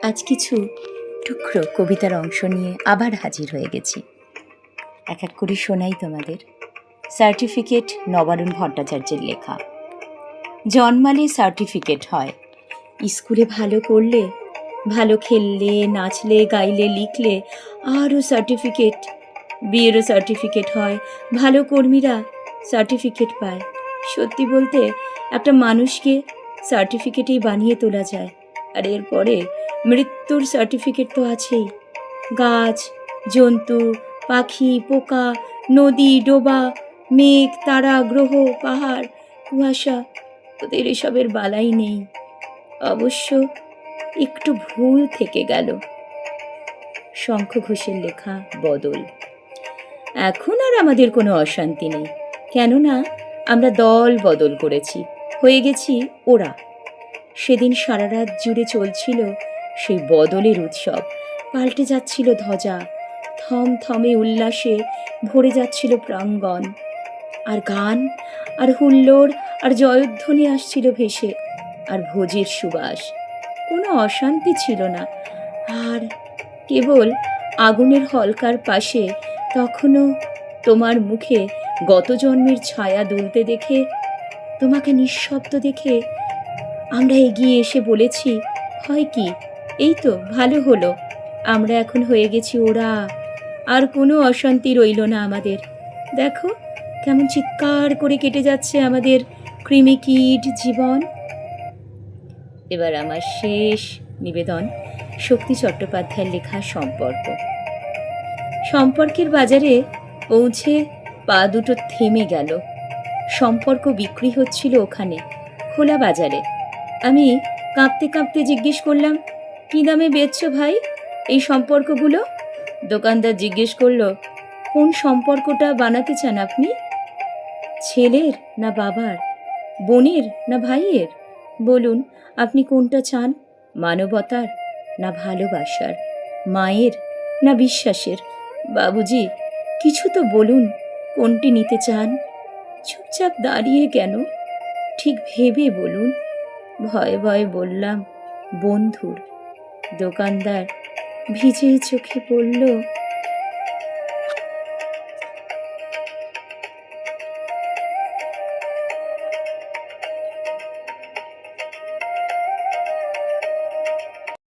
আজ কিছু টুকরো কবিতার অংশ নিয়ে আবার হাজির হয়ে গেছি। এক এক করে শোনাই তোমাদের। সার্টিফিকেট নবারুণ ভট্টাচার্যের লেখা। জন্মালে সার্টিফিকেট হয়, স্কুলে ভালো করলে, ভালো খেললে, নাচলে, গাইলে, লিখলে আরও সার্টিফিকেট। বিয়েরও সার্টিফিকেট হয়, ভালো কর্মীরা সার্টিফিকেট পায়। সত্যি বলতে একটা মানুষকে সার্টিফিকেটেই বানিয়ে তোলা যায়। আর এরপরে মৃত্যুর সার্টিফিকেট তো আছেই। গাছ, জন্তু, পাখি, পোকা, নদী, ডোবা, মেঘ, তারা, গ্রহ, পাহাড়, কুয়াশা, ওদের এসবের বালাই নেই। অবশ্য একটু ভুল থেকে গেল। শঙ্খ ঘোষের লেখা বদল। এখন আর আমাদের কোনো অশান্তি নেই, কেননা আমরা দল বদল করেছি, হয়ে গেছি ওরা। সেদিন সারা রাত জুড়ে চলছিল সেই বদলের উৎসব। পাল্টে যাচ্ছিল ধ্বজা, থমথমে উল্লাসে ভরে যাচ্ছিল প্রাঙ্গণ। আর গান আর হুল্লোড় আর জয়ধ্বনি আসছিল ভেসে, আর ভোজের সুবাস। কোনো অশান্তি ছিল না। আর কেবল আগুনের হলকার পাশে তখনও তোমার মুখে গত জন্মের ছায়া দুলতে দেখে, তোমাকে নিঃশব্দ দেখে আমরা এগিয়ে এসে বলেছি, হয় কি, এই তো ভালো হলো, আমরা এখন হয়ে গেছি ওরা। আর কোনো অশান্তি রইল না আমাদের। দেখো কেমন চিৎকার করে কেটে যাচ্ছে আমাদের কৃমিকীট জীবন। এবার আমার শেষ নিবেদন শক্তি চট্টোপাধ্যায়ের লেখা সম্পর্ক। সম্পর্কের বাজারে পৌঁছে পা দুটো থেমে গেল। সম্পর্ক বিক্রি হচ্ছিল ওখানে, খোলা বাজারে। আমি কাঁপতে কাঁপতে জিজ্ঞেস করলাম, কী দামে বেচছো ভাই এই সম্পর্কগুলো? দোকানদার জিজ্ঞেস করলো, কোন সম্পর্কটা বানাতে চান আপনি? ছেলের না বাবার, বোনের না ভাইয়ের? বলুন আপনি কোনটা চান? মানবতার না ভালোবাসার? মায়ের না বিশ্বাসের? বাবুজি কিছু তো বলুন, কোনটি নিতে চান? চুপচাপ দাঁড়িয়ে কেন? ঠিক ভেবে বলুন। ভয়ে ভয়ে বললাম, বন্ধুর। দোকানদার ভিজে চোখে বলল,